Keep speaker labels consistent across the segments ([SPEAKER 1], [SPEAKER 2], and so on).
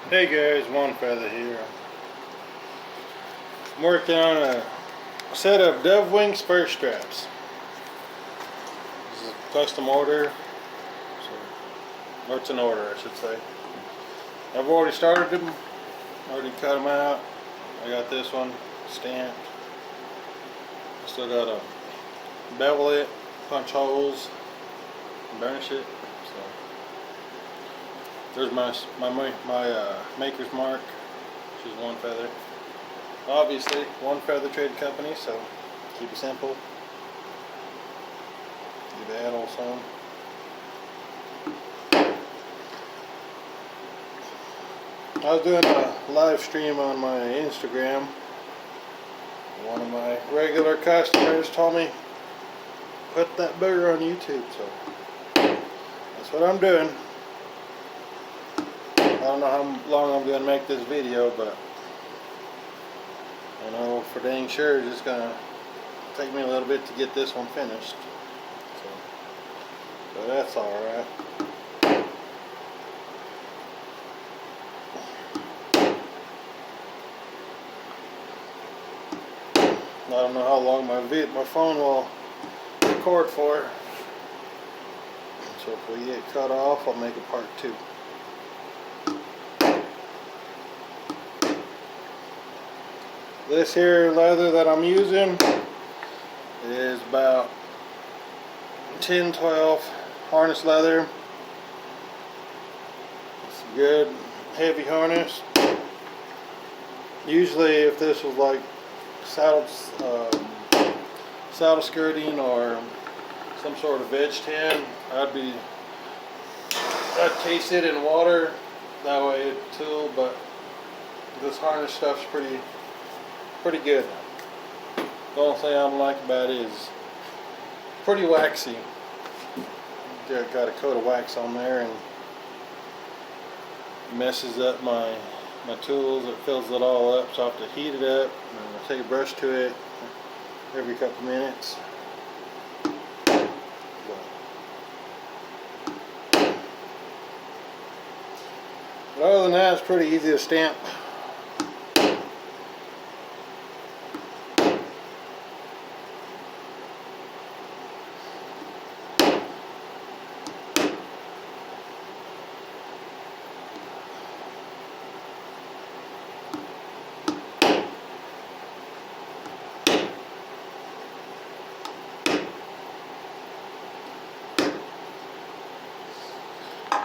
[SPEAKER 1] Hey guys, One Feather here. I'm working on a set of dove wing spur straps. This is a custom order, or it's an order I should say. I've already started them, already cut them out. I got this one stamped. Still got to bevel it, punch holes, and burnish it. So there's my maker's mark, which is One Feather. Obviously, One Feather Trade Company, so keep it simple. Do that also. I was doing a live stream on my Instagram. One of my regular customers told me put that booger on YouTube, so that's what I'm doing. I don't know how long I'm going to make this video, but I know for dang sure it's going to take me a little bit to get this one finished. So that's alright. I don't know how long my phone will record for. So if we get cut off, I'll make a part 2. This here leather that I'm using is about 10-12 harness leather. It's a good heavy harness. Usually if this was like saddle skirting or some sort of veg tan, I'd case it in water, that way it'd tool, but this harness stuff's pretty good. The only thing I don't like about it is pretty waxy. Got a coat of wax on there and messes up my tools. It fills it all up, so I have to heat it up and I take a brush to it every couple minutes. But other than that, it's pretty easy to stamp.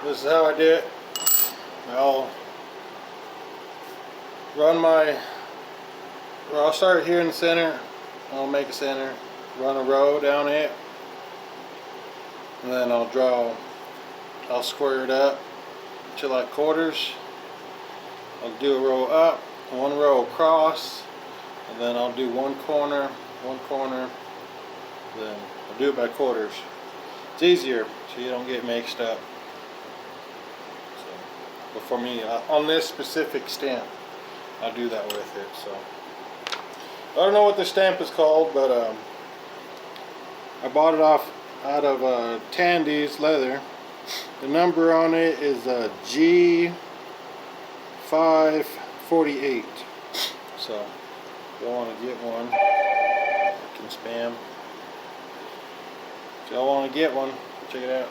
[SPEAKER 1] This is how I do it. I'll start here in the center. I'll make a center, run a row down it, and then I'll square it up to like quarters. I'll do a row up, one row across, and then I'll do one corner, then I'll do it by quarters. It's easier so you don't get mixed up. But for me, on this specific stamp, I do that with it. So I don't know what the stamp is called, but I bought it out of Tandy's leather. The number on it is G548. So if y'all want to get one, I can spam. If y'all want to get one, check it out.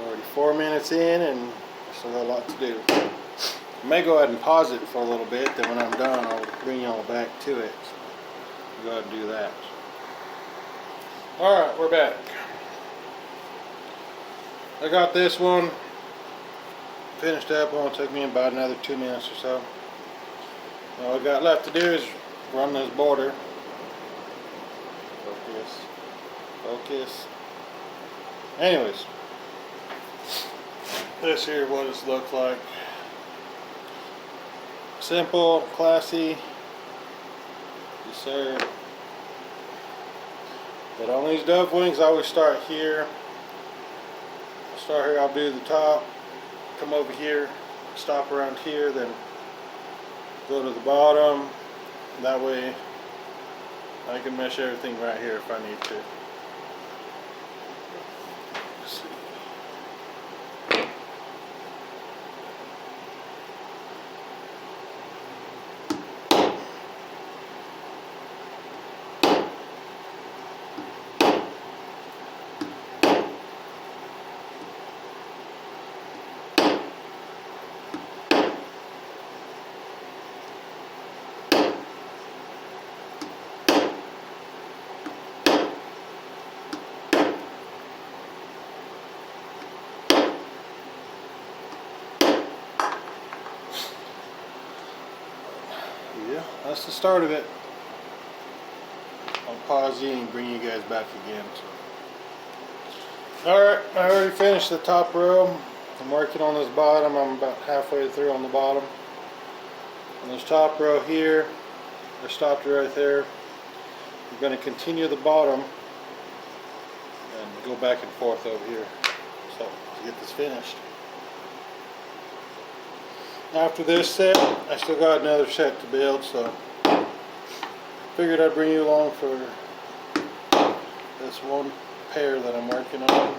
[SPEAKER 1] Already 4 minutes in and still got a lot to do. I may go ahead and pause it for a little bit, then when I'm done I'll bring y'all back to it. So go ahead and do that. Alright, we're back. I got this one finished up. It took me about another 2 minutes or so. All I got left to do is run this border. Focus. Anyways, this here what it looks like. Simple, classy. Yes sir. But on these dove wings I always start here. I'll do the top, come over here, stop around here, then go to the bottom. That way I can mesh everything right here if I need to. Let's see. Yeah, that's the start of it. I'll pause you and bring you guys back again. So. Alright, I already finished the top row. I'm working on this bottom. I'm about halfway through on the bottom. On this top row here, I stopped it right there. I'm going to continue the bottom and go back and forth over here. So, to get this finished. After this set, I still got another set to build, so figured I'd bring you along for this one pair that I'm working on.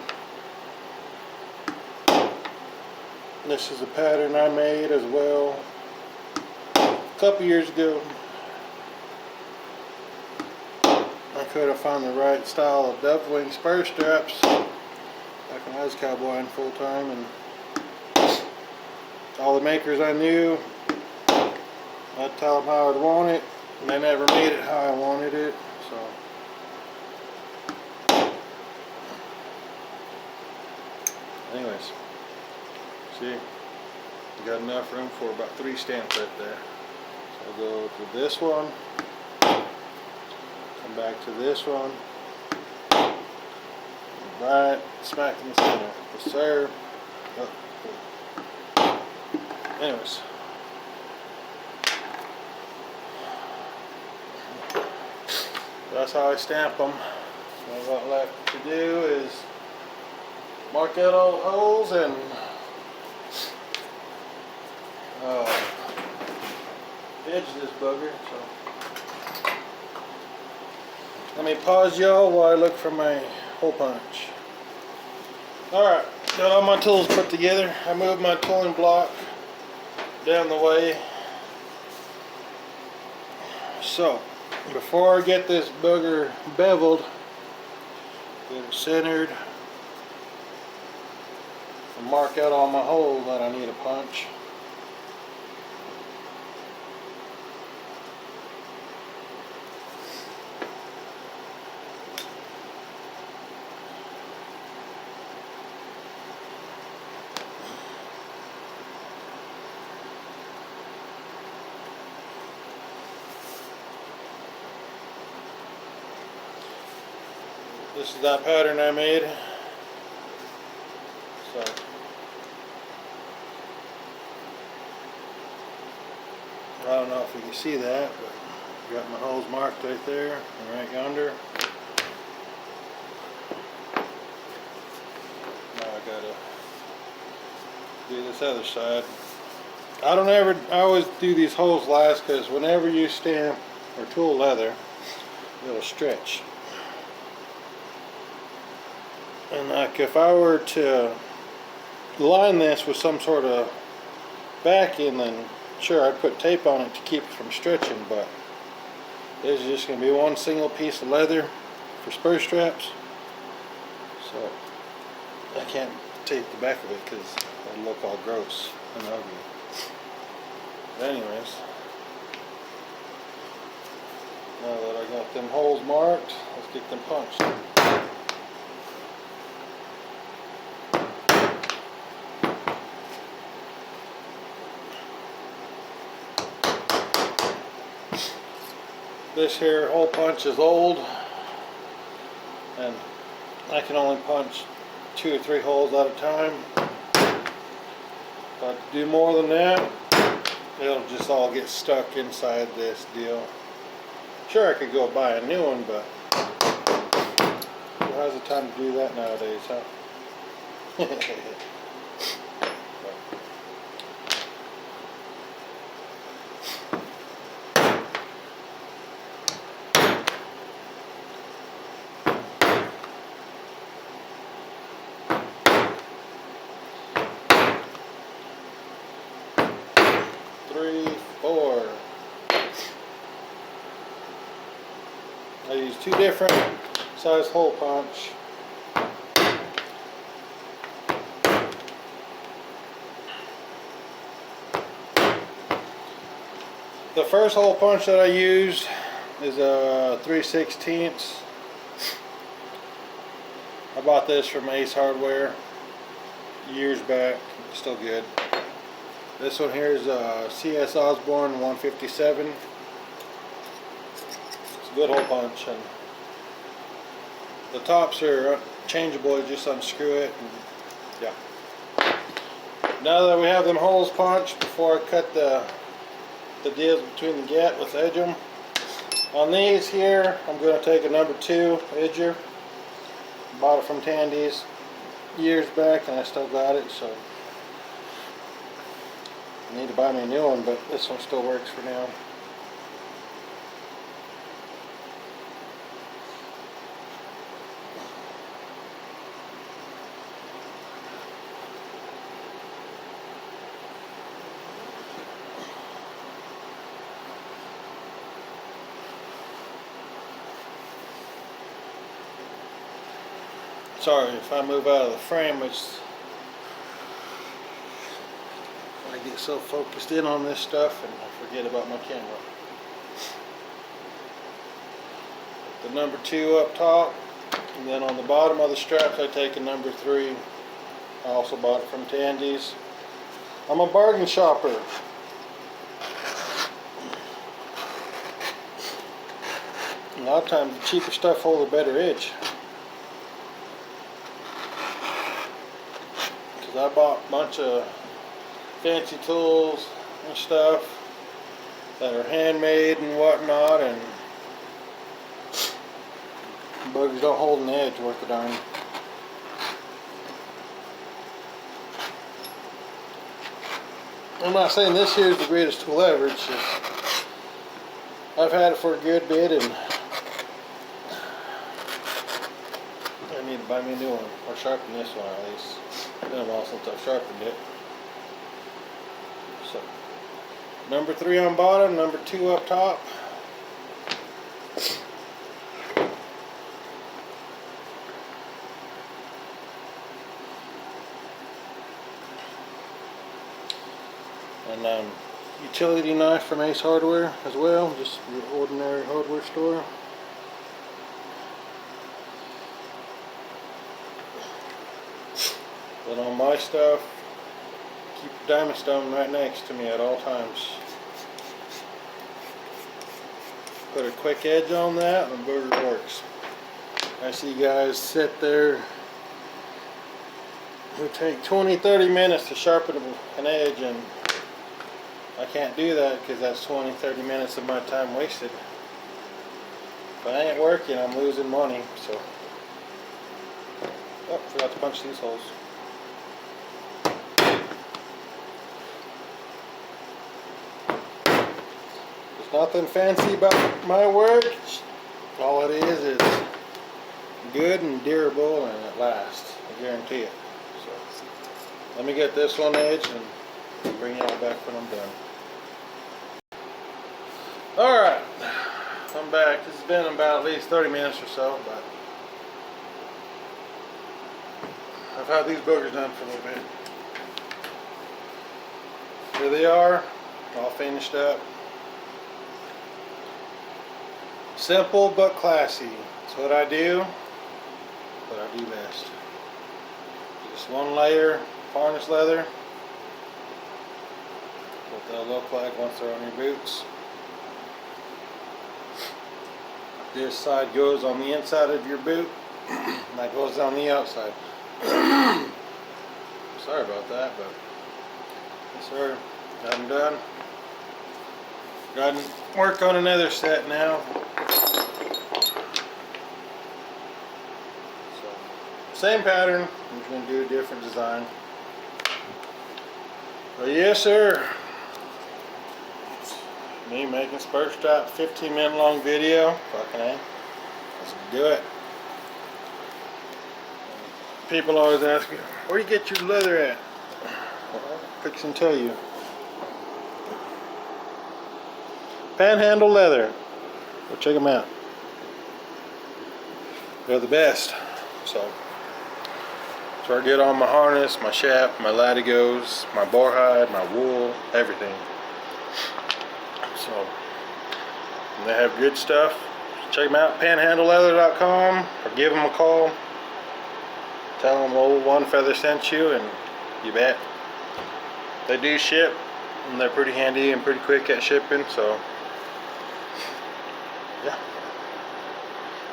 [SPEAKER 1] This is a pattern I made as well a couple years ago. I couldn't find the right style of double wing spur straps back when I was cowboying full time, and all the makers I knew, I'd tell them how I'd want it, and they never made it how I wanted it. So, anyways, see, you got enough room for about 3 stamps right there. So I'll go to this one, come back to this one, right smack in the center. Yes, sir. Oh. Anyways, that's how I stamp them. So what left to do is mark out all the holes and edge this bugger. So let me pause y'all while I look for my hole punch. Alright, got all my tools put together. I moved my tooling block down the way. So before I get this booger beveled, get it centered, and mark out all my holes that I need to punch. This is that pattern I made. So I don't know if you can see that, but I got my holes marked right there and right yonder. Now I gotta do this other side. I always do these holes last, because whenever you stamp or tool leather, it'll stretch. And like if I were to line this with some sort of backing, then sure, I'd put tape on it to keep it from stretching, but this is just going to be one single piece of leather for spur straps, so I can't tape the back of it because it'll look all gross and ugly. But anyways, now that I got them holes marked, let's get them punched. This here hole punch is old, and I can only punch 2 or 3 holes at a time. If I do more than that, it'll just all get stuck inside this deal. Sure, I could go buy a new one, but who has the time to do that nowadays, huh? I use two different size hole punch. The first hole punch that I used is a 3/16. I bought this from Ace Hardware years back. It's still good. This one here is a CS Osborne 157. It's a good hole punch, and the tops are changeable. You just unscrew it, and yeah. Now that we have them holes punched, before I cut the deals between the gap, let's edge them. On these here, I'm going to take a number 2 edger. Bought it from Tandy's years back, and I still got it, so I need to buy me a new one, but this one still works for now. Sorry if I move out of the frame, it's I get so focused in on this stuff and I forget about my camera. The number 2 up top, and then on the bottom of the straps I take a number 3. I also bought it from Tandy's. I'm a bargain shopper. A lot of times the cheaper stuff holds a better edge. I bought a bunch of fancy tools and stuff that are handmade and whatnot, and buggers don't hold an edge worth a darn. I'm not saying this here is the greatest tool ever. It's just I've had it for a good bit, and I need to buy me a new one, or sharpen this one at least. It's been a while since I've sharpened it. So, number 3 on bottom, number 2 up top. And utility knife from Ace Hardware as well, just your ordinary hardware store. But on my stuff, keep the diamond stone right next to me at all times. Put a quick edge on that and the booger works. I see guys sit there who take 20-30 minutes to sharpen an edge, and I can't do that because that's 20-30 minutes of my time wasted. If I ain't working, I'm losing money. So, oh, forgot to punch these holes. Nothing fancy about my work. All it is good and durable, and it lasts. I guarantee it. So let me get this one edged and bring y'all back when I'm done. Alright, I'm back. This has been about at least 30 minutes or so, but I've had these boogers done for a little bit. Here they are, all finished up. Simple but classy. That's what I do. What I do best. Just one layer varnish leather. What they'll look like once they're on your boots. This side goes on the inside of your boot. And that goes on the outside. Sorry about that, but yes sir. Got them done. Got to work on another set now. Same pattern, I'm just going to do a different design. But yes sir, me making Spur strap 15-minute long video. Fucking A. Let's do it. People always ask me, where do you get your leather at? Well, I'll fix and tell you. Panhandle Leather. Go check them out. they're the best. So I get on my harness, my shaft, my latigos, my boar hide, my wool, everything. So they have good stuff. Check them out, panhandleleather.com, or give them a call. Tell them old One Feather sent you, and you bet. They do ship, and they're pretty handy and pretty quick at shipping, so yeah.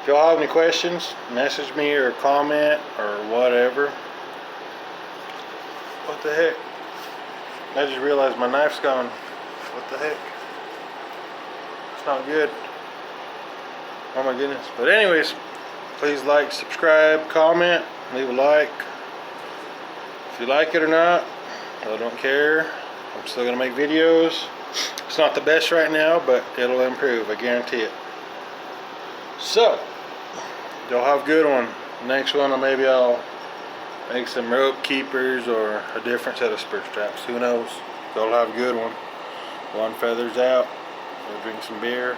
[SPEAKER 1] If y'all have any questions, message me or comment or whatever. What the heck? I just realized my knife's gone. What the heck? It's not good. Oh my goodness. But anyways, please like, subscribe, comment, leave a like. If you like it or not, I don't care. I'm still gonna make videos. It's not the best right now, but it'll improve, I guarantee it. So, y'all have a good one. Next one, maybe I'll make some rope keepers or a different set of spur straps. Who knows? Y'all have a good one. One Feather's out. We'll drink some beer.